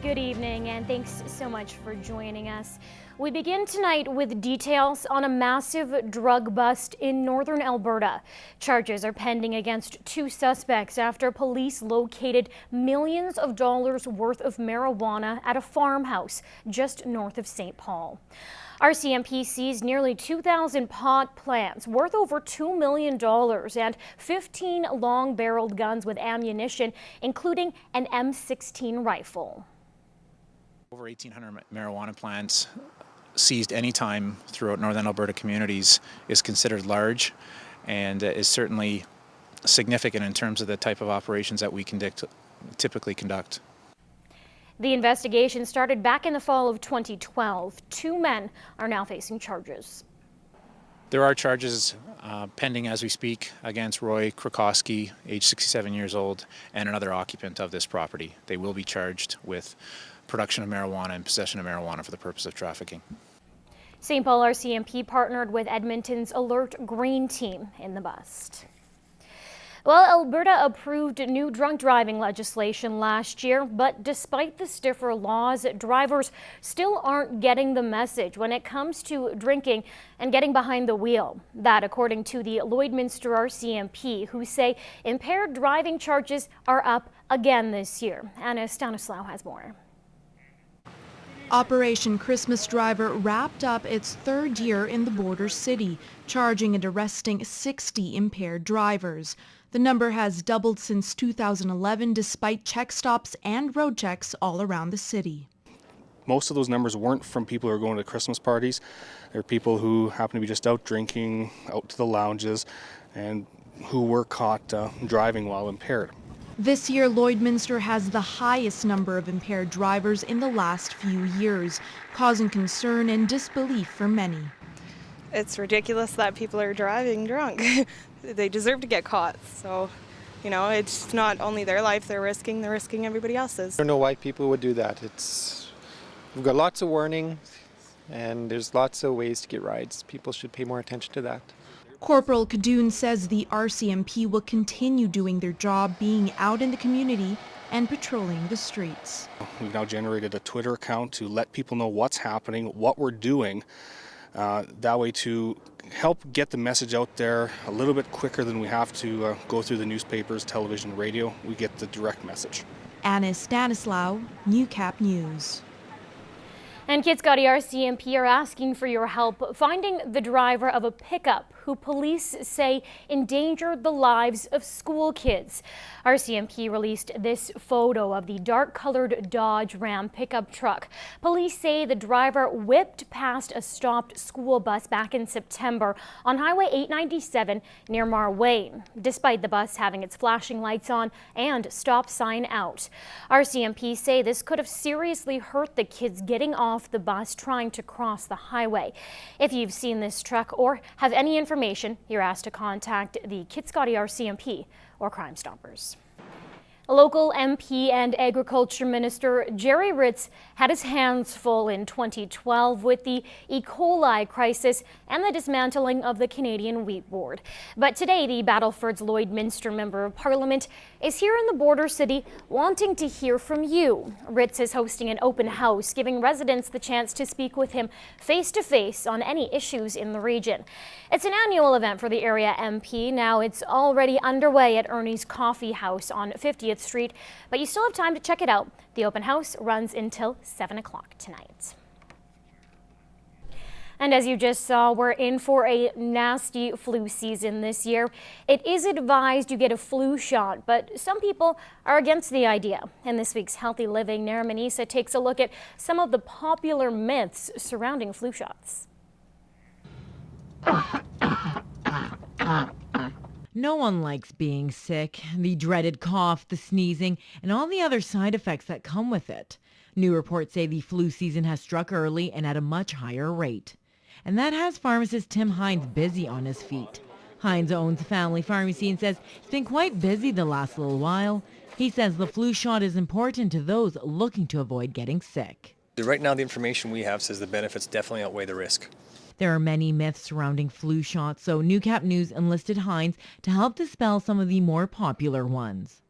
Good evening, and thanks so much for joining us. We begin tonight with details on a massive drug bust in northern Alberta. Charges are pending against 2 suspects after police located millions of dollars worth of marijuana at a farmhouse just north of St. Paul. RCMP seized nearly 2,000 pot plants worth over $2 million and 15 long-barreled guns with ammunition, including an M16 rifle. Over 1,800 marijuana plants seized any time throughout northern Alberta communities is considered large and is certainly significant in terms of the type of operations that we typically conduct. The investigation started back in the fall of 2012. 2 men are now facing charges. There are charges pending as we speak against Roy Krakowski, age 67 years old, and another occupant of this property. They will be charged with production of marijuana and possession of marijuana for the purpose of trafficking. St. Paul RCMP partnered with Edmonton's Alert Green team in the bust. Well, Alberta approved new drunk driving legislation last year, but despite the stiffer laws, drivers still aren't getting the message when it comes to drinking and getting behind the wheel. That, according to the Lloydminster RCMP, who say impaired driving charges are up again this year. Anna Stanislaw has more. Operation Christmas Driver wrapped up its 3rd year in the border city, charging and arresting 60 impaired drivers. The number has doubled since 2011 despite check stops and road checks all around the city. Most of those numbers weren't from people who are going to Christmas parties. They're people who happen to be just out drinking, out to the lounges, and who were caught driving while impaired. This year, Lloydminster has the highest number of impaired drivers in the last few years, causing concern and disbelief for many. It's ridiculous that people are driving drunk. They deserve to get caught. So, it's not only their life they're risking everybody else's. I don't know why people would do that. We've got lots of warning and there's lots of ways to get rides. People should pay more attention to that. Corporal Kadoon says the RCMP will continue doing their job, being out in the community and patrolling the streets. We've now generated a Twitter account to let people know what's happening, what we're doing, that way to help get the message out there a little bit quicker than we have to go through the newspapers, television, radio. We get the direct message. Anna Stanislaw, Newcap News. And Kitscoty RCMP are asking for your help finding the driver of a pickup who police say endangered the lives of school kids. RCMP released this photo of the dark-colored Dodge Ram pickup truck. Police say the driver whipped past a stopped school bus back in September on Highway 897 near Marway, despite the bus having its flashing lights on and stop sign out. RCMP say this could have seriously hurt the kids getting off the bus trying to cross the highway. If you've seen this truck or have any information, you're asked to contact the Kitscoty RCMP or Crime Stoppers. Local MP and Agriculture Minister Jerry Ritz had his hands full in 2012 with the E. coli crisis and the dismantling of the Canadian Wheat Board. But today, the Battleford's Lloydminster Member of Parliament is here in the border city wanting to hear from you. Ritz is hosting an open house, giving residents the chance to speak with him face-to-face on any issues in the region. It's an annual event for the area MP. Now it's already underway at Ernie's Coffee House on 50th Street, but you still have time to check it out. The open house runs until 7 o'clock tonight. And as you just saw, we're in for a nasty flu season this year. It is advised you get a flu shot, but some people are against the idea. In this week's Healthy Living, Nara Manisa takes a look at some of the popular myths surrounding flu shots. No one likes being sick, the dreaded cough, the sneezing, and all the other side effects that come with it. New reports say the flu season has struck early and at a much higher rate. And that has pharmacist Tim Hines busy on his feet. Hines owns a family pharmacy and says it's been quite busy the last little while. He says the flu shot is important to those looking to avoid getting sick. Right now, the information we have says the benefits definitely outweigh the risk. There are many myths surrounding flu shots, so Newcap News enlisted Hines to help dispel some of the more popular ones.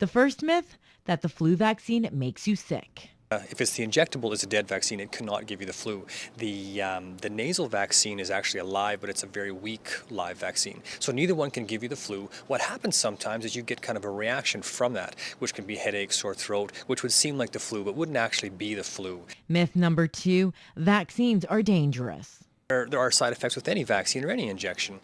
The first myth, that the flu vaccine makes you sick. If it's the injectable, it's a dead vaccine. It cannot give you the flu. The nasal vaccine is actually a live, but it's a very weak live vaccine. So neither one can give you the flu. What happens sometimes is you get kind of a reaction from that, which can be headache, sore throat, which would seem like the flu, but wouldn't actually be the flu. Myth number 2, vaccines are dangerous. There are side effects with any vaccine or any injection.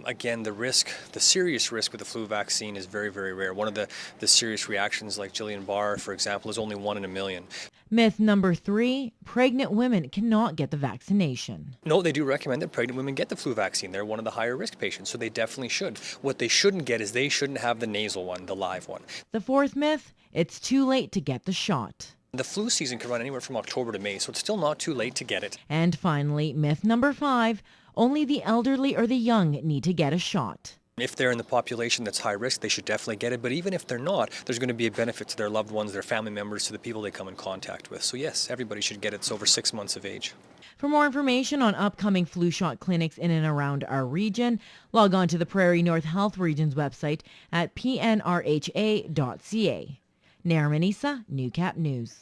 Again, the serious risk with the flu vaccine is very, very rare. One of the serious reactions, like Guillain-Barré, for example, is only 1 in a million. Myth number 3, pregnant women cannot get the vaccination. No, they do recommend that pregnant women get the flu vaccine. They're one of the higher risk patients, so they definitely should. What they shouldn't get is they shouldn't have the nasal one, the live one. The 4th myth, it's too late to get the shot. The flu season can run anywhere from October to May, so it's still not too late to get it. And finally, myth number 5, only the elderly or the young need to get a shot. If they're in the population that's high risk, they should definitely get it. But even if they're not, there's going to be a benefit to their loved ones, their family members, to the people they come in contact with. So yes, everybody should get it. It's over 6 months of age. For more information on upcoming flu shot clinics in and around our region, log on to the Prairie North Health Region's website at pnrha.ca. Naramanisa, Newcap News.